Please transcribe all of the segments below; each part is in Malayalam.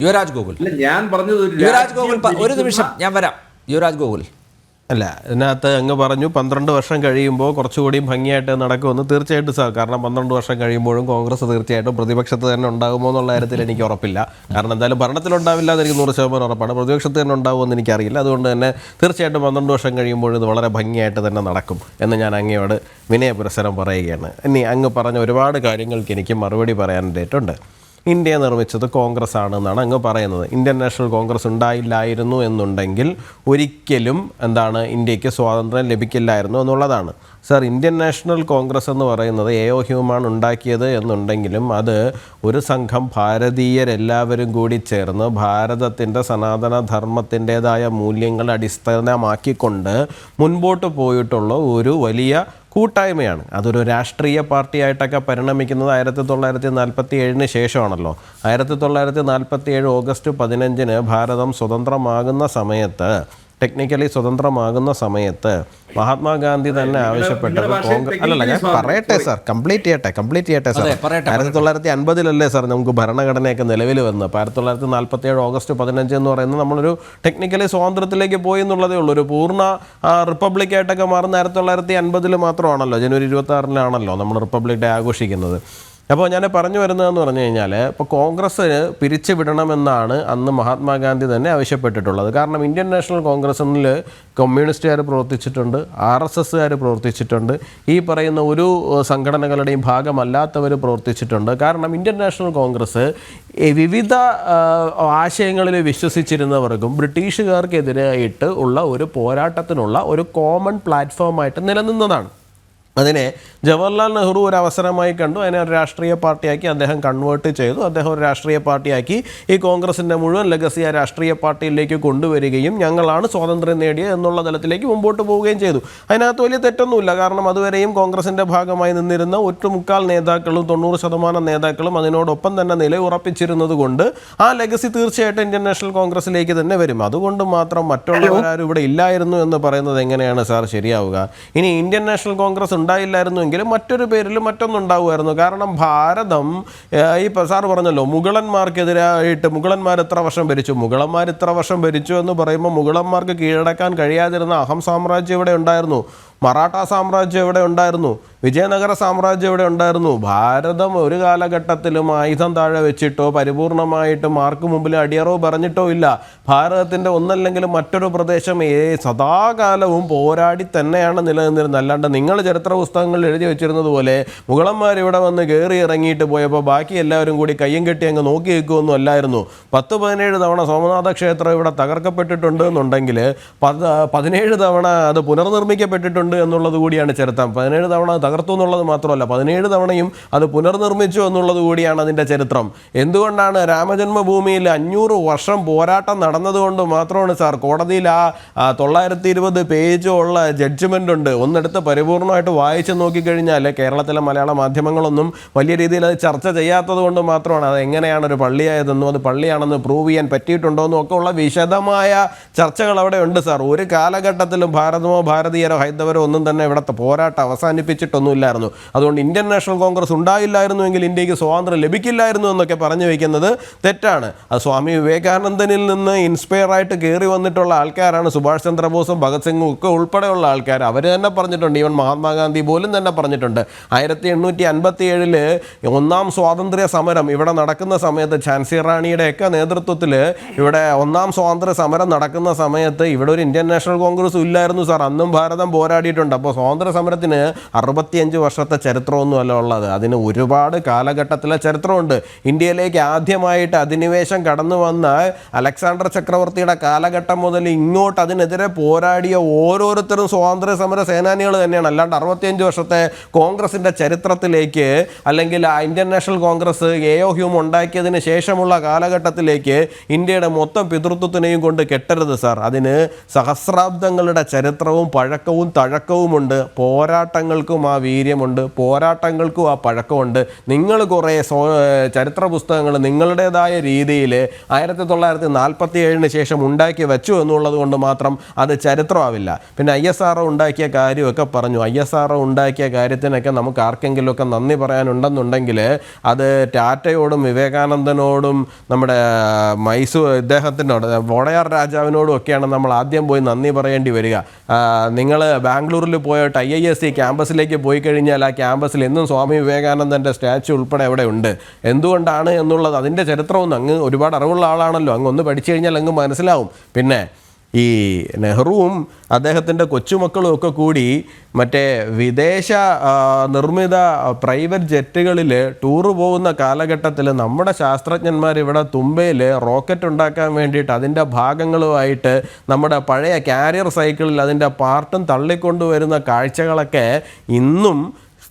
യുവരാജ് ഗോകുൽ. ഞാൻ പറഞ്ഞത് യുവരാജ് ഗോകുൽ ഒരു നിമിഷം ഞാൻ വരാം. യുവരാജ് ഗോകുൽ അല്ല, ഇതിനകത്ത് അങ്ങ് പറഞ്ഞു 12 വർഷം കഴിയുമ്പോൾ കുറച്ചുകൂടി ഭംഗിയായിട്ട് നടക്കുമെന്ന്. തീർച്ചയായിട്ടും സാർ, കാരണം 12 വർഷം കഴിയുമ്പോഴും കോൺഗ്രസ് തീർച്ചയായിട്ടും പ്രതിപക്ഷത്ത് തന്നെ ഉണ്ടാകുമോ എന്നുള്ള കാര്യത്തിൽ എനിക്ക് ഉറപ്പില്ല. കാരണം എന്തായാലും ഭരണത്തിലുണ്ടാവില്ല എന്ന് എനിക്ക് 100% ഉറപ്പാണ്. പ്രതിപക്ഷത്ത് തന്നെ ഉണ്ടാകുമെന്ന് എനിക്കറിയില്ല. അതുകൊണ്ട് തന്നെ തീർച്ചയായിട്ടും 12 വർഷം കഴിയുമ്പോൾ ഇത് വളരെ ഭംഗിയായിട്ട് തന്നെ നടക്കും എന്ന് ഞാൻ അങ്ങയോട് വിനയപുരസരം പറയുകയാണ്. ഇനി അങ്ങ് പറഞ്ഞ ഒരുപാട് കാര്യങ്ങൾക്ക് എനിക്ക് മറുപടി പറയാനായിട്ടുണ്ട്. ഇന്ത്യയെ നിർമ്മിച്ചത് കോൺഗ്രസ് ആണെന്നാണ് അങ്ങ് പറയുന്നത്. ഇന്ത്യൻ നാഷണൽ കോൺഗ്രസ് ഉണ്ടായില്ലായിരുന്നു എന്നുണ്ടെങ്കിൽ ഒരിക്കലും എന്താണ് ഇന്ത്യക്ക് സ്വാതന്ത്ര്യം ലഭിക്കില്ലായിരുന്നു എന്നുള്ളതാണ്. സർ, ഇന്ത്യൻ നാഷണൽ കോൺഗ്രസ് എന്ന് പറയുന്നത് എ.ഒ. ഹ്യൂമാണ് ഉണ്ടാക്കിയത് എന്നുണ്ടെങ്കിലും അത് ഒരു സംഘം ഭാരതീയരെല്ലാവരും കൂടി ചേർന്ന് ഭാരതത്തിൻ്റെ സനാതന ധർമ്മത്തിൻ്റെതായ മൂല്യങ്ങൾ അടിസ്ഥാനമാക്കിക്കൊണ്ട് മുൻപോട്ട് പോയിട്ടുള്ള ഒരു വലിയ കൂട്ടായ്മയാണ്. അതൊരു രാഷ്ട്രീയ പാർട്ടിയായിട്ടൊക്കെ പരിണമിക്കുന്നത് 1947 ശേഷമാണല്ലോ. 1947 ഓഗസ്റ്റ് 15 ഭാരതം സ്വതന്ത്രമാകുന്ന സമയത്ത്, ടെക്നിക്കലി സ്വതന്ത്രമാകുന്ന സമയത്ത് മഹാത്മാഗാന്ധി തന്നെ ആവശ്യപ്പെട്ടത് കോൺഗ്രസ് അല്ലല്ല, ഞാൻ പറയട്ടെ സാർ, കംപ്ലീറ്റ് ചെയ്യട്ടെ സാർ. 1950 സാർ നമുക്ക് ഭരണഘടനയൊക്കെ നിലവിൽ വന്ന്. അപ്പോൾ 1947 ഓഗസ്റ്റ് 15 എന്ന് പറയുന്നത് നമ്മളൊരു ടെക്നിക്കലി സ്വാതന്ത്ര്യത്തിലേക്ക് പോയി എന്നുള്ളതേ ഉള്ളൂ. ഒരു പൂർണ്ണ റിപ്പബ്ലിക്കായിട്ടൊക്കെ മാറുന്ന 1950 മാത്രമാണല്ലോ. ജനുവരി 26 നമ്മൾ റിപ്പബ്ലിക് ഡേ ആഘോഷിക്കുന്നത്. അപ്പോൾ ഞാൻ പറഞ്ഞു വരുന്നതെന്ന് പറഞ്ഞു കഴിഞ്ഞാൽ, ഇപ്പോൾ കോൺഗ്രസ് പിരിച്ചു വിടണമെന്നാണ് അന്ന് മഹാത്മാഗാന്ധി തന്നെ ആവശ്യപ്പെട്ടിട്ടുള്ളത്. കാരണം ഇന്ത്യൻ നാഷണൽ കോൺഗ്രസ്സിൽ കമ്മ്യൂണിസ്റ്റുകാർ പ്രവർത്തിച്ചിട്ടുണ്ട്, RSSകാർ പ്രവർത്തിച്ചിട്ടുണ്ട്, ഈ പറയുന്ന ഒരു സംഘടനകളുടെയും ഭാഗമല്ലാത്തവർ പ്രവർത്തിച്ചിട്ടുണ്ട്. കാരണം ഇന്ത്യൻ നാഷണൽ കോൺഗ്രസ് വിവിധ ആശയങ്ങളിൽ വിശ്വസിച്ചിരുന്നവർക്കും ബ്രിട്ടീഷുകാർക്കെതിരായിട്ട് ഉള്ള ഒരു പോരാട്ടത്തിനുള്ള ഒരു കോമൺ പ്ലാറ്റ്ഫോമായിട്ട് നിലനിന്നതാണ്. അതിനെ ജവഹർലാൽ നെഹ്റു ഒരു അവസരമായി കണ്ടു. അതിനെ ഒരു രാഷ്ട്രീയ പാർട്ടിയാക്കി അദ്ദേഹം കൺവേർട്ട് ചെയ്തു. അദ്ദേഹം ഒരു രാഷ്ട്രീയ പാർട്ടിയാക്കി ഈ കോൺഗ്രസിൻ്റെ മുഴുവൻ ലെഗസി ആ രാഷ്ട്രീയ പാർട്ടിയിലേക്ക് കൊണ്ടുവരികയും ഞങ്ങളാണ് സ്വാതന്ത്ര്യം നേടിയത് എന്നുള്ള തലത്തിലേക്ക് മുമ്പോട്ട് പോവുകയും ചെയ്തു. അതിനകത്ത് വലിയ തെറ്റൊന്നുമില്ല. കാരണം അതുവരെയും കോൺഗ്രസിൻ്റെ ഭാഗമായി നിന്നിരുന്ന ഒട്ടുമുക്കാൽ നേതാക്കളും 90% നേതാക്കളും അതിനോടൊപ്പം തന്നെ നിലയുറപ്പിച്ചിരുന്നത് കൊണ്ട് ആ ലെഗസി തീർച്ചയായിട്ടും ഇന്ത്യൻ നാഷണൽ കോൺഗ്രസിലേക്ക് തന്നെ വരും. അതുകൊണ്ട് മാത്രം മറ്റുള്ളവരാരും ഇവിടെ ഇല്ലായിരുന്നു എന്ന് പറയുന്നത് എങ്ങനെയാണ് സാർ ശരിയാവുക? ഇനി ഇന്ത്യൻ നാഷണൽ കോൺഗ്രസ് ഉണ്ടായില്ലായിരുന്നുവെങ്കിലും മറ്റൊരു പേരിൽ മറ്റൊന്നുണ്ടാവുമായിരുന്നു. കാരണം ഭാരതം ഈ സാർ പറഞ്ഞല്ലോ, മുഗളന്മാർക്കെതിരായിട്ട് മുഗളന്മാർ എത്ര വർഷം ഭരിച്ചു എന്ന് പറയുമ്പോൾ മുഗളന്മാർക്ക് കീഴടക്കാൻ കഴിയാതിരുന്ന അഹം സാമ്രാജ്യം ഇവിടെ ഉണ്ടായിരുന്നു, മറാഠ സാമ്രാജ്യം ഇവിടെ ഉണ്ടായിരുന്നു, വിജയനഗര സാമ്രാജ്യം ഇവിടെ ഉണ്ടായിരുന്നു. ഭാരതം ഒരു കാലഘട്ടത്തിലും ആയുധം താഴെ വെച്ചിട്ടോ പരിപൂർണമായിട്ടും ആർക്ക് മുമ്പിൽ അടിയറവ് പറഞ്ഞിട്ടോ ഇല്ല. ഭാരതത്തിൻ്റെ ഒന്നല്ലെങ്കിലും മറ്റൊരു പ്രദേശം സദാകാലവും പോരാടി തന്നെയാണ് നിലനിന്നിരുന്നത്. അല്ലാണ്ട് നിങ്ങൾ ചരിത്ര പുസ്തകങ്ങളിൽ എഴുതി വെച്ചിരുന്നത് പോലെ മുഗളന്മാർ ഇവിടെ വന്ന് കയറി ഇറങ്ങിയിട്ട് പോയപ്പോൾ ബാക്കി എല്ലാവരും കൂടി കയ്യും കെട്ടി അങ്ങ് നോക്കി വെക്കുകയൊന്നും അല്ലായിരുന്നു. 10-17 തവണ സോമനാഥ ക്ഷേത്രം ഇവിടെ തകർക്കപ്പെട്ടിട്ടുണ്ട് എന്നുണ്ടെങ്കിൽ 17 തവണ അത് പുനർനിർമ്മിക്കപ്പെട്ടിട്ടുണ്ട് എന്നുള്ളത് കൂടിയാണ് ചരിത്രം. 17 തവണ തകർത്തു എന്നുള്ളത് മാത്രമല്ല, 17 തവണയും അത് പുനർനിർമ്മിച്ചു എന്നുള്ളത് കൂടിയാണ് അതിൻ്റെ ചരിത്രം. എന്തുകൊണ്ടാണ് രാമജന്മഭൂമിയിൽ 500 വർഷം പോരാട്ടം നടന്നതുകൊണ്ട് മാത്രമാണ് സാർ കോടതിയിൽ ആ 920 പേജുള്ള ജഡ്ജ്മെൻ്റ് ഉണ്ട്. ഒന്നെടുത്ത് പരിപൂർണമായിട്ട് വായിച്ച് നോക്കിക്കഴിഞ്ഞാൽ കേരളത്തിലെ മലയാള മാധ്യമങ്ങളൊന്നും വലിയ രീതിയിൽ അത് ചർച്ച ചെയ്യാത്തത് കൊണ്ട് മാത്രമാണ്. അത് എങ്ങനെയാണ് ഒരു പള്ളിയായതെന്നും അത് പള്ളിയാണെന്ന് പ്രൂവ് ചെയ്യാൻ പറ്റിയിട്ടുണ്ടോ എന്നും ഒക്കെ ഉള്ള വിശദമായ ചർച്ചകൾ അവിടെ ഉണ്ട് സാർ. ഒരു കാലഘട്ടത്തിലും ഭാരതമോ ഭാരതീയരോ ഹൈന്ദവരോ ഒന്നും തന്നെ ഇവിടുത്തെ പോരാട്ടം അവസാനിപ്പിച്ചിട്ടൊന്നുമില്ലായിരുന്നു. അതുകൊണ്ട് ഇന്ത്യൻ നാഷണൽ കോൺഗ്രസ് ഉണ്ടായില്ലായിരുന്നുവെങ്കിൽ ഇന്ത്യക്ക് സ്വാതന്ത്ര്യം ലഭിക്കില്ലായിരുന്നു എന്നൊക്കെ പറഞ്ഞു വയ്ക്കുന്നത് തെറ്റാണ്. അത് സ്വാമി വിവേകാനന്ദനിൽ നിന്ന് ഇൻസ്പയർ ആയിട്ട് കയറി വന്നിട്ടുള്ള ആൾക്കാരാണ്. സുഭാഷ് ചന്ദ്രബോസും ഭഗത് സിംഗും ഒക്കെ ഉൾപ്പെടെയുള്ള ആൾക്കാർ അവർ തന്നെ പറഞ്ഞിട്ടുണ്ട്. ഈവൻ മഹാത്മാഗാന്ധി പോലും തന്നെ പറഞ്ഞിട്ടുണ്ട്. 1857 ഒന്നാം സ്വാതന്ത്ര്യ സമരം ഇവിടെ നടക്കുന്ന സമയത്ത് ഝാൻസി റാണിയുടെയൊക്കെ നേതൃത്വത്തിൽ ഇവിടെ ഒന്നാം സ്വാതന്ത്ര്യ സമരം നടക്കുന്ന സമയത്ത് ഇവിടെ ഒരു ഇന്ത്യൻ നാഷണൽ കോൺഗ്രസ് ഇല്ലായിരുന്നു സാർ. അന്നും ഭാരതം പോരാടിയിട്ടുണ്ട്. അപ്പോൾ സ്വാതന്ത്ര്യ സമരത്തിന് 65 വർഷത്തെ ചരിത്രമൊന്നുമല്ല ഉള്ളത്, അതിന് ഒരുപാട് കാലഘട്ടത്തിലെ ചരിത്രമുണ്ട്. ഇന്ത്യയിലേക്ക് ആദ്യമായിട്ട് അധിനിവേശം കടന്നു വന്ന അലക്സാണ്ടർ ചക്രവർത്തിയുടെ കാലഘട്ടം മുതൽ ഇങ്ങോട്ട് അതിനെതിരെ പോരാടിയ ഓരോരുത്തരും സ്വാതന്ത്ര്യ സമര സേനാനികൾ തന്നെയാണ്. അല്ലാണ്ട് 65 വർഷത്തെ കോൺഗ്രസിൻ്റെ ചരിത്രത്തിലേക്ക് അല്ലെങ്കിൽ ഇന്ത്യൻ നാഷണൽ കോൺഗ്രസ് എ.ഒ. ഹ്യൂം ഉണ്ടാക്കിയതിന് ശേഷമുള്ള കാലഘട്ടത്തിലേക്ക് ഇന്ത്യയുടെ മൊത്തം പിതൃത്വത്തിനെയും കൊണ്ട് കെട്ടരുത് സാർ. അതിന് സഹസ്രാബ്ദങ്ങളുടെ ചരിത്രവും പഴക്കവും പഴക്കവുമുണ്ട്, പോരാട്ടങ്ങൾക്കും ആ വീര്യമുണ്ട്, പോരാട്ടങ്ങൾക്കും ആ പഴക്കമുണ്ട്. നിങ്ങൾ കുറേ ചരിത്ര പുസ്തകങ്ങൾ നിങ്ങളുടേതായ രീതിയിൽ 1947 ശേഷം ഉണ്ടാക്കി വെച്ചു എന്നുള്ളത് കൊണ്ട് മാത്രം അത് ചരിത്രമാവില്ല. പിന്നെ ISRO ഉണ്ടാക്കിയ കാര്യമൊക്കെ പറഞ്ഞു. ISRO ഉണ്ടാക്കിയ കാര്യത്തിനൊക്കെ നമുക്ക് ആർക്കെങ്കിലുമൊക്കെ നന്ദി പറയാനുണ്ടെന്നുണ്ടെങ്കിൽ അത് ടാറ്റയോടും വിവേകാനന്ദനോടും നമ്മുടെ ഇദ്ദേഹത്തിനോട് വോളയാർ രാജാവിനോടും ഒക്കെയാണ് നമ്മൾ ആദ്യം പോയി നന്ദി പറയേണ്ടി വരിക. നിങ്ങൾ ബാംഗ്ലൂരിൽ പോയിട്ട് IISc ക്യാമ്പസിലേക്ക് പോയി കഴിഞ്ഞാൽ ആ ക്യാമ്പസിൽ എന്നും സ്വാമി വിവേകാനന്ദൻ്റെ സ്റ്റാച്യു ഉൾപ്പെടെ അവിടെ ഉണ്ട്. എന്തുകൊണ്ടാണ് എന്നുള്ളത് അതിൻ്റെ ചരിത്രമൊന്നും അങ്ങ് ഒരുപാട് അറിവുള്ള ആളാണല്ലോ, അങ്ങ് ഒന്ന് പഠിച്ചു കഴിഞ്ഞാൽ അങ്ങ് മനസ്സിലാവും. പിന്നെ ഈ നെഹ്റുവും അദ്ദേഹത്തിൻ്റെ കൊച്ചുമക്കളും ഒക്കെ കൂടി മറ്റേ വിദേശ നിർമ്മിത പ്രൈവറ്റ് ജെറ്റുകളിൽ ടൂറ് പോകുന്ന കാലഘട്ടത്തിൽ നമ്മുടെ ശാസ്ത്രജ്ഞന്മാർ ഇവിടെ തുമ്പയിൽ റോക്കറ്റ് ഉണ്ടാക്കാൻ വേണ്ടിയിട്ട് അതിൻ്റെ ഭാഗങ്ങളുമായിട്ട് നമ്മുടെ പഴയ കാരിയർ സൈക്കിളിൽ അതിൻ്റെ പാർട്ടും തള്ളിക്കൊണ്ടുവരുന്ന കാഴ്ചകളൊക്കെ ഇന്നും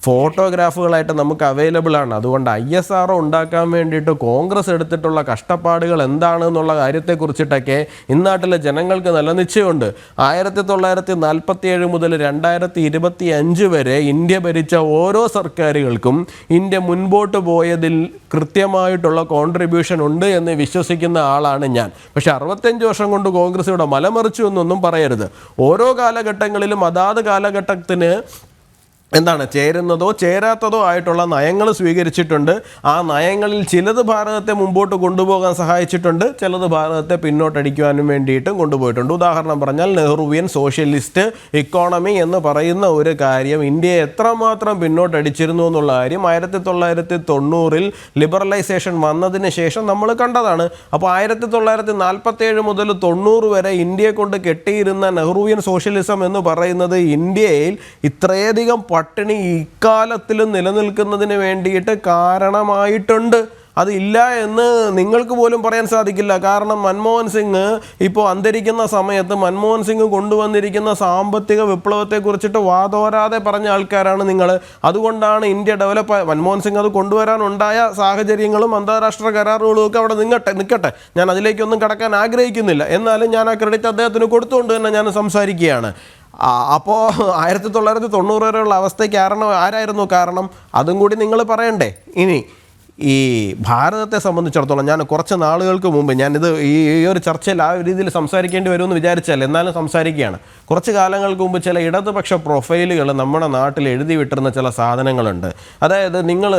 ഫോട്ടോഗ്രാഫുകളായിട്ട് നമുക്ക് അവൈലബിൾ ആണ്. അതുകൊണ്ട് ISRO ഉണ്ടാക്കാൻ വേണ്ടിയിട്ട് കോൺഗ്രസ് എടുത്തിട്ടുള്ള കഷ്ടപ്പാടുകൾ എന്താണെന്നുള്ള കാര്യത്തെക്കുറിച്ചിട്ടൊക്കെ ഇന്നാട്ടിലെ ജനങ്ങൾക്ക് നല്ല നിശ്ചയമുണ്ട്. 1947 മുതൽ 2025 വരെ ഇന്ത്യ ഭരിച്ച ഓരോ സർക്കാരുകൾക്കും ഇന്ത്യ മുൻപോട്ട് പോയതിൽ കൃത്യമായിട്ടുള്ള കോൺട്രിബ്യൂഷൻ ഉണ്ട് എന്ന് വിശ്വസിക്കുന്ന ആളാണ് ഞാൻ. പക്ഷേ 65 വർഷം കൊണ്ട് കോൺഗ്രസ് ഇവിടെ മലമറിച്ചു എന്നൊന്നും പറയരുത്. ഓരോ കാലഘട്ടങ്ങളിലും അതാത് കാലഘട്ടത്തിന് ചേരുന്നതോ ചേരാത്തതോ ആയിട്ടുള്ള നയങ്ങൾ സ്വീകരിച്ചിട്ടുണ്ട്. ആ നയങ്ങളിൽ ചിലത് ഭാരതത്തെ മുമ്പോട്ട് കൊണ്ടുപോകാൻ സഹായിച്ചിട്ടുണ്ട്, ചിലത് ഭാരതത്തെ പിന്നോട്ടടിക്കുവാനും വേണ്ടിയിട്ടും കൊണ്ടുപോയിട്ടുണ്ട്. ഉദാഹരണം പറഞ്ഞാൽ നെഹ്റുവിയൻ സോഷ്യലിസ്റ്റ് ഇക്കോണമി എന്ന് പറയുന്ന ഒരു കാര്യം ഇന്ത്യയെ എത്രമാത്രം പിന്നോട്ടടിച്ചിരുന്നു എന്നുള്ള കാര്യം 1990 ലിബറലൈസേഷൻ വന്നതിന് ശേഷം നമ്മൾ കണ്ടതാണ്. അപ്പോൾ 1947 മുതൽ 90 വരെ ഇന്ത്യയെ കൊണ്ട് കെട്ടിയിരുന്ന നെഹ്റുവിയൻ സോഷ്യലിസം എന്ന് പറയുന്നത് ഇന്ത്യയിൽ ഇത്രയധികം പട്ടിണി ഇക്കാലത്തിലും നിലനിൽക്കുന്നതിന് വേണ്ടിയിട്ട് കാരണമായിട്ടുണ്ട്. അതില്ല എന്ന് നിങ്ങൾക്ക് പോലും പറയാൻ സാധിക്കില്ല. കാരണം മൻമോഹൻ സിംഗ് ഇപ്പോൾ അന്തരിക്കുന്ന സമയത്ത് മൻമോഹൻ സിംഗ് കൊണ്ടുവന്നിരിക്കുന്ന സാമ്പത്തിക വിപ്ലവത്തെക്കുറിച്ചിട്ട് വാതോരാതെ പറഞ്ഞ ആൾക്കാരാണ് നിങ്ങൾ. അതുകൊണ്ടാണ് ഇന്ത്യ ഡെവലപ്പ്. മൻമോഹൻ സിംഗ് അത് കൊണ്ടുവരാനുണ്ടായ സാഹചര്യങ്ങളും അന്താരാഷ്ട്ര കരാറുകളും ഒക്കെ അവിടെ നിൽക്കട്ടെ, ഞാൻ അതിലേക്കൊന്നും കടക്കാൻ ആഗ്രഹിക്കുന്നില്ല. എന്നാലും ഞാൻ ആ ക്രെഡിറ്റ് അദ്ദേഹത്തിന് കൊടുത്തുകൊണ്ട് തന്നെ ഞാൻ സംസാരിക്കുകയാണ്. അപ്പോൾ 1990 വരെയുള്ള അവസ്ഥയ്ക്ക് ആരായിരുന്നു കാരണം? അതും കൂടി നിങ്ങൾ പറയണ്ടേ. ഇനി ഈ ഭാരതത്തെ സംബന്ധിച്ചിടത്തോളം ഞാൻ കുറച്ച് നാളുകൾക്ക് മുമ്പ് ഞാനിത് ഈ ഒരു ചർച്ചയിൽ ആ ഒരു രീതിയിൽ സംസാരിക്കേണ്ടി വരുമെന്ന് വിചാരിച്ചാൽ എന്നാലും സംസാരിക്കുകയാണ്. കുറച്ച് കാലങ്ങൾക്ക് മുമ്പ് ചില ഇടതുപക്ഷ പ്രൊഫൈലുകൾ നമ്മുടെ നാട്ടിൽ എഴുതി വിട്ടിരുന്ന ചില സാധനങ്ങളുണ്ട്. അതായത് നിങ്ങൾ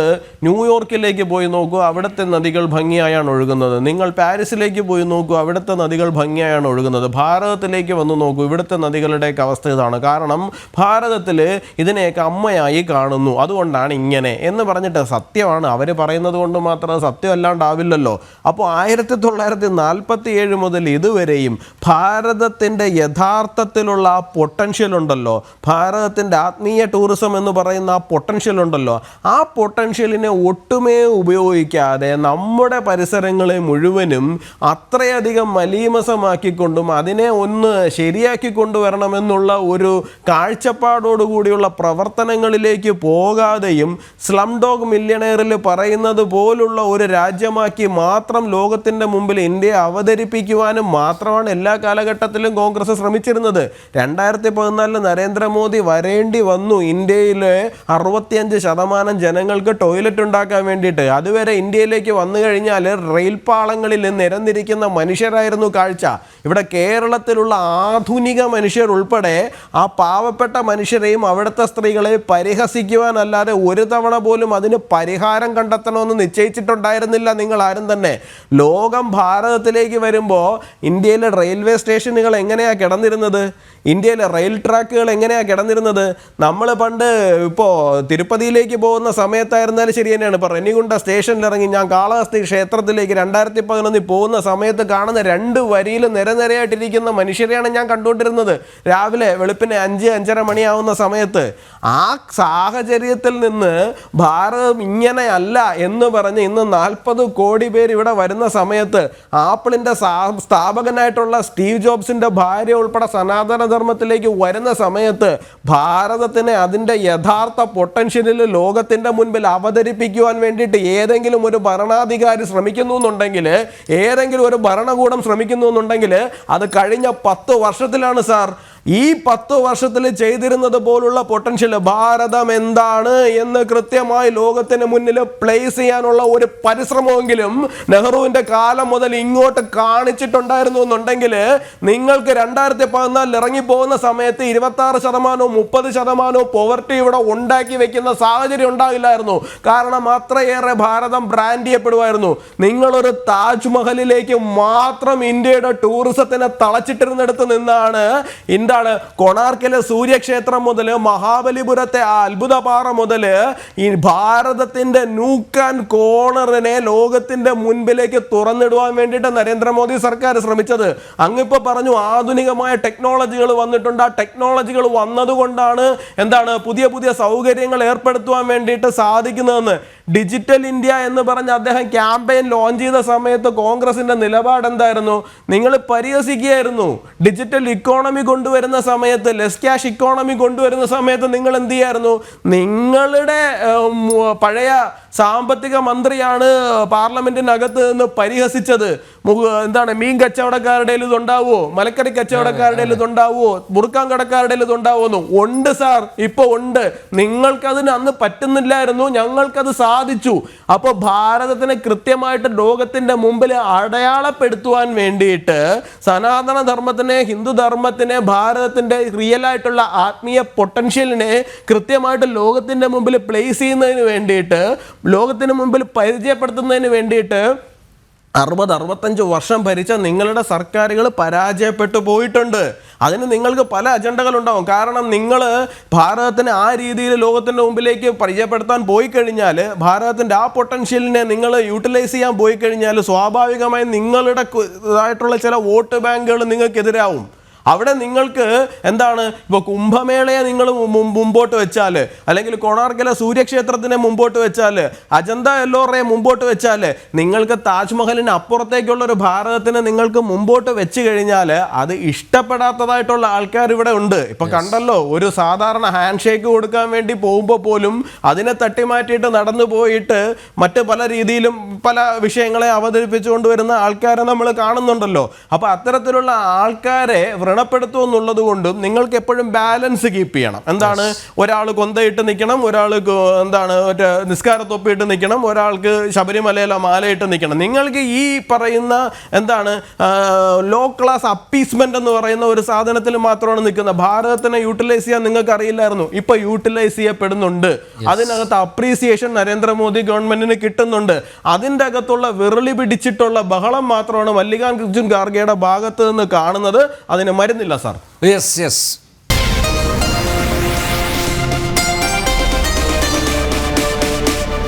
ന്യൂയോർക്കിലേക്ക് പോയി നോക്കൂ, അവിടുത്തെ നദികൾ ഭംഗിയായാണ് ഒഴുകുന്നത്. നിങ്ങൾ പാരീസിലേക്ക് പോയി നോക്കൂ, അവിടുത്തെ നദികൾ ഭംഗിയായാണ് ഒഴുകുന്നത്. ഭാരതത്തിലേക്ക് വന്ന് നോക്കൂ, ഇവിടുത്തെ നദികളുടെയൊക്കെ അവസ്ഥ ഇതാണ്. കാരണം ഭാരതത്തിൽ ഇതിനെയൊക്കെ അമ്മയായി കാണുന്നു, അതുകൊണ്ടാണ് ഇങ്ങനെ എന്ന് പറഞ്ഞിട്ട് സത്യമാണ് അവർ പറയുന്നത് കൊണ്ട് മാത്രം സത്യം അല്ലാണ്ടാവില്ലല്ലോ. അപ്പോൾ 1947 മുതൽ ഇതുവരെയും ഭാരതത്തിൻ്റെ യഥാർത്ഥത്തിലുള്ള ആ പൊട്ടൻഷ്യൽ ഉണ്ടല്ലോ, ഭാരതത്തിൻ്റെ ആത്മീയ ടൂറിസം എന്ന് പറയുന്ന ആ പൊട്ടൻഷ്യൽ ഉണ്ടല്ലോ, ആ പൊട്ടൻഷ്യലിനെ ഒട്ടുമേ ഉപയോഗിക്കാതെ നമ്മുടെ പരിസരങ്ങളെ മുഴുവനും അത്രയധികം മലീമസമാക്കിക്കൊണ്ടും അതിനെ ഒന്ന് ശരിയാക്കി കൊണ്ടുവരണമെന്നുള്ള ഒരു കാഴ്ചപ്പാടോടുകൂടിയുള്ള പ്രവർത്തനങ്ങളിലേക്ക് പോകാതെയും സ്ലം ഡോഗ് മില്യണയറിൽ പറയുന്നത് പോലുള്ള ഒരു രാജ്യമാക്കി മാത്രം ലോകത്തിൻ്റെ മുമ്പിൽ ഇന്ത്യയെ അവതരിപ്പിക്കുവാനും മാത്രമാണ് എല്ലാ കാലഘട്ടത്തിലും കോൺഗ്രസ് ശ്രമിച്ചിരുന്നത്. 2014 നരേന്ദ്രമോദി വരേണ്ടി വന്നു ഇന്ത്യയിലെ 65% ജനങ്ങൾക്ക് ടോയ്ലറ്റ് ഉണ്ടാക്കാൻ വേണ്ടിയിട്ട്. അതുവരെ ഇന്ത്യയിലേക്ക് വന്നു കഴിഞ്ഞാൽ റെയിൽ പാളങ്ങളിൽ നിരന്നിരിക്കുന്ന മനുഷ്യരായിരുന്നു കാഴ്ച. ഇവിടെ കേരളത്തിലുള്ള ആധുനിക മനുഷ്യർ ഉൾപ്പെടെ ആ പാവപ്പെട്ട മനുഷ്യരെയും അവിടുത്തെ സ്ത്രീകളെ പരിഹസിക്കുവാനല്ലാതെ ഒരു തവണ പോലും അതിന് പരിഹാരം കണ്ടെത്തണമെന്ന് നിശ്ചയിച്ചിട്ടുണ്ടായിരുന്നില്ല നിങ്ങൾ ആരും തന്നെ. ലോകം ഭാരതത്തിലേക്ക് വരുമ്പോൾ ഇന്ത്യയിലെ റെയിൽവേ സ്റ്റേഷനുകൾ എങ്ങനെയാണ് കിടന്നിരുന്നത്, ഇന്ത്യയിലെ റെയിൽ ട്രാക്കുകൾ എങ്ങനെയാണ് കിടന്നിരുന്നത്? നമ്മൾ പണ്ട് ഇപ്പോൾ തിരുപ്പതിയിലേക്ക് പോകുന്ന സമയത്തായിരുന്നാലും ശരി തന്നെയാണ്. ഇപ്പോൾ റെനിഗുണ്ട സ്റ്റേഷനിൽ ഇറങ്ങി ഞാൻ കാളഹസ്തി ക്ഷേത്രത്തിലേക്ക് 2011 പോകുന്ന സമയത്ത് കാണുന്ന 2 വരിയിൽ നിരനിരയായിട്ടിരിക്കുന്ന മനുഷ്യരെയാണ് ഞാൻ കണ്ടുകൊണ്ടിരുന്നത്. രാവിലെ വെളുപ്പിനെ 5-5:30 മണിയാവുന്ന സമയത്ത്. ആ സാഹചര്യത്തിൽ നിന്ന് ഭാരതം ഇങ്ങനെയല്ല എന്ന് പറഞ്ഞ് ഇന്ന് 40 കോടി പേര് ഇവിടെ വരുന്ന സമയത്ത് ആപ്പിളിൻ്റെ സ്ഥാപകനായിട്ടുള്ള സ്റ്റീവ് ജോബ്സിൻ്റെ ഭാര്യ ഉൾപ്പെടെ സനാതന ധർമ്മത്തിലേക്ക് വരുന്ന സമയത്ത് ഭാരതത്തിനെ അതിൻ്റെ യഥാർത്ഥ പൊട്ടൻഷ്യലിൽ ലോകത്തിൻ്റെ മുൻപിൽ അവതരിപ്പിക്കുവാൻ വേണ്ടിയിട്ട് ഏതെങ്കിലും ഒരു ഭരണാധികാരി ശ്രമിക്കുന്നു എന്നുണ്ടെങ്കിൽ, ഏതെങ്കിലും ഒരു ഭരണകൂടം ശ്രമിക്കുന്നു എന്നുണ്ടെങ്കിൽ അത് കഴിഞ്ഞ 10 വർഷത്തിലാണ് സാർ. ഈ 10 വർഷത്തിൽ ചെയ്തിരുന്നത് പോലുള്ള പൊട്ടൻഷ്യൽ ഭാരതം എന്താണ് എന്ന് കൃത്യമായി ലോകത്തിന് മുന്നിൽ പ്ലേസ് ചെയ്യാനുള്ള ഒരു പരിശ്രമമെങ്കിലും നെഹ്റുവിന്റെ കാലം മുതൽ ഇങ്ങോട്ട് കാണിച്ചിട്ടുണ്ടായിരുന്നു എന്നുണ്ടെങ്കിൽ നിങ്ങൾക്ക് 2014 ഇറങ്ങിപ്പോകുന്ന സമയത്ത് 26%, 30% പോവർട്ടി ഇവിടെ ഉണ്ടാക്കി വെക്കുന്ന സാഹചര്യം ഉണ്ടാകില്ലായിരുന്നു. കാരണം അത്രയേറെ ഭാരതം ബ്രാൻഡ് ചെയ്യപ്പെടുമായിരുന്നു. നിങ്ങളൊരു താജ്മഹലിലേക്ക് മാത്രം ഇന്ത്യയുടെ ടൂറിസത്തിനെ തളച്ചിട്ടിരുന്നിടത്ത് നിന്നാണ് കൊണാർക്കിലെ സൂര്യക്ഷേത്രം മുതൽ മഹാബലിപുരത്തെ അത്ഭുതപാറ മുതൽ ഈ ഭാരതത്തിന്റെ നൂക്ക് ആൻഡ് കോർണറിനെ ലോകത്തിന്റെ മുൻപിലേക്ക് തുറന്നിടുവാൻ വേണ്ടിയിട്ട് നരേന്ദ്രമോദി സർക്കാർ ശ്രമിച്ചത്. അങ്ങിപ്പോ പറഞ്ഞു ആധുനികമായ ടെക്നോളജികൾ വന്നിട്ടുണ്ട്. ആ ടെക്നോളജികൾ വന്നതുകൊണ്ടാണ് പുതിയ പുതിയ സൗകര്യങ്ങൾ ഏർപ്പെടുത്തുവാൻ വേണ്ടിയിട്ട് സാധിക്കുന്നതെന്ന്. ഡിജിറ്റൽ ഇന്ത്യ എന്ന് പറഞ്ഞ് അദ്ദേഹം ക്യാമ്പയിൻ ലോഞ്ച് ചെയ്ത സമയത്ത് കോൺഗ്രസിന്റെ നിലപാട് എന്തായിരുന്നു? നിങ്ങൾ പരിഹസിക്കുകയായിരുന്നു. ഡിജിറ്റൽ ഇക്കോണമി കൊണ്ടുവരുന്ന സമയത്ത്, ലെസ് ക്യാഷ് ഇക്കോണമി കൊണ്ടുവരുന്ന സമയത്ത് നിങ്ങൾ എന്ത് ചെയ്യായിരുന്നു? നിങ്ങളുടെ പഴയ സാമ്പത്തിക മന്ത്രിയാണ് പാർലമെന്റിനകത്ത് നിന്ന് പരിഹസിച്ചത്. മീൻ കച്ചവടക്കാരുടെ ഇതുണ്ടാവുമോ, മലക്കറി കച്ചവടക്കാരുടെ ഇതുണ്ടാവുമോ, മുറുക്കാൻ കടക്കാരുടെ ഇതുണ്ടാവുമെന്ന്? ഉണ്ട് സാർ, ഇപ്പൊ ഉണ്ട്. നിങ്ങൾക്കതിന് അന്ന് പറ്റുന്നില്ലായിരുന്നു, ഞങ്ങൾക്കത് സാധിച്ചു. അപ്പോൾ ഭാരതത്തിനെ കൃത്യമായിട്ട് ലോകത്തിന്റെ മുമ്പിൽ അടയാളപ്പെടുത്തുവാൻ വേണ്ടിയിട്ട് സനാതന ധർമ്മത്തിനെ, ഹിന്ദു ധർമ്മത്തിനെ, ഭാരതത്തിന്റെ റിയൽ ആയിട്ടുള്ള ആത്മീയ പൊട്ടൻഷ്യലിനെ കൃത്യമായിട്ട് ലോകത്തിന്റെ മുമ്പിൽ പ്ലേസ് ചെയ്യുന്നതിന് വേണ്ടിയിട്ട്, ലോകത്തിന് മുമ്പിൽ പരിചയപ്പെടുത്തുന്നതിന് വേണ്ടിയിട്ട് 60-65 വർഷം ഭരിച്ച നിങ്ങളുടെ സർക്കാരുകൾ പരാജയപ്പെട്ടു പോയിട്ടുണ്ട്. അതിന് നിങ്ങൾക്ക് പല അജണ്ടകളുണ്ടാവും. കാരണം നിങ്ങൾ ഭാരതത്തിന് ആ രീതിയിൽ ലോകത്തിൻ്റെ മുമ്പിലേക്ക് പരിചയപ്പെടുത്താൻ പോയി കഴിഞ്ഞാൽ, ഭാരതത്തിൻ്റെ ആ പൊട്ടൻഷ്യലിനെ നിങ്ങൾ യൂട്ടിലൈസ് ചെയ്യാൻ പോയി കഴിഞ്ഞാൽ, സ്വാഭാവികമായും നിങ്ങളുടെ ഇതായിട്ടുള്ള ചില വോട്ട് ബാങ്കുകൾ നിങ്ങൾക്കെതിരാവും. അവിടെ നിങ്ങൾക്ക് ഇപ്പോൾ കുംഭമേളയെ നിങ്ങൾ മുമ്പോട്ട് വെച്ചാൽ, അല്ലെങ്കിൽ കൊണാർക്കിലെ സൂര്യക്ഷേത്രത്തിനെ മുമ്പോട്ട് വെച്ചാൽ, അജന്ത എല്ലോറയെ മുമ്പോട്ട് വെച്ചാൽ, നിങ്ങൾക്ക് താജ്മഹലിന് അപ്പുറത്തേക്കുള്ള ഒരു ഭാരതത്തിനെ നിങ്ങൾക്ക് മുമ്പോട്ട് വെച്ച് കഴിഞ്ഞാൽ അത് ഇഷ്ടപ്പെടാത്തതായിട്ടുള്ള ആൾക്കാർ ഇവിടെ ഉണ്ട്. ഇപ്പൊ കണ്ടല്ലോ, ഒരു സാധാരണ ഹാൻഡ് ഷേക്ക് കൊടുക്കാൻ വേണ്ടി പോകുമ്പോൾ പോലും അതിനെ തട്ടിമാറ്റിയിട്ട് നടന്നു പോയിട്ട് മറ്റ് പല രീതിയിലും പല വിഷയങ്ങളെ അവതരിപ്പിച്ചുകൊണ്ട് വരുന്ന ആൾക്കാരെ നമ്മൾ കാണുന്നുണ്ടല്ലോ. അപ്പൊ അത്തരത്തിലുള്ള ആൾക്കാരെ വ്രണപ്പെടുത്തും എന്നുള്ളത് കൊണ്ടും നിങ്ങൾക്ക് എപ്പോഴും ബാലൻസ് കീപ്പ് ചെയ്യണം. ഒരാൾ കൊന്തയിട്ട് നിൽക്കണം, ഒരാൾ മറ്റേ നിസ്കാര തൊപ്പിയിട്ട് നിൽക്കണം, ഒരാൾക്ക് ശബരിമലയിലെ മാലയിട്ട് നിൽക്കണം. നിങ്ങൾക്ക് ഈ പറയുന്ന ലോ ക്ലാസ് അപ്പീസ്മെന്റ് എന്ന് പറയുന്ന ഒരു സാധനത്തിൽ മാത്രമാണ് നിൽക്കുന്നത്. ഭാരതത്തിനെ യൂട്ടിലൈസ് ചെയ്യാൻ നിങ്ങൾക്ക് അറിയില്ലായിരുന്നു, ഇപ്പൊ യൂട്ടിലൈസ് ചെയ്യപ്പെടുന്നുണ്ട്. അതിനകത്ത് അപ്രീസിയേഷൻ നരേന്ദ്രമോദി ഗവൺമെന്റിന് കിട്ടുന്നുണ്ട്. അതിൻ്റെ അകത്തുള്ള വിരളി പിടിച്ചിട്ടുള്ള ബഹളം മാത്രമാണ് മല്ലികാർജുൻ ഖാർഗെയുടെ ഭാഗത്ത് നിന്ന് കാണുന്നത്. അതിന് മരുന്നില്ല സാർ. യെസ്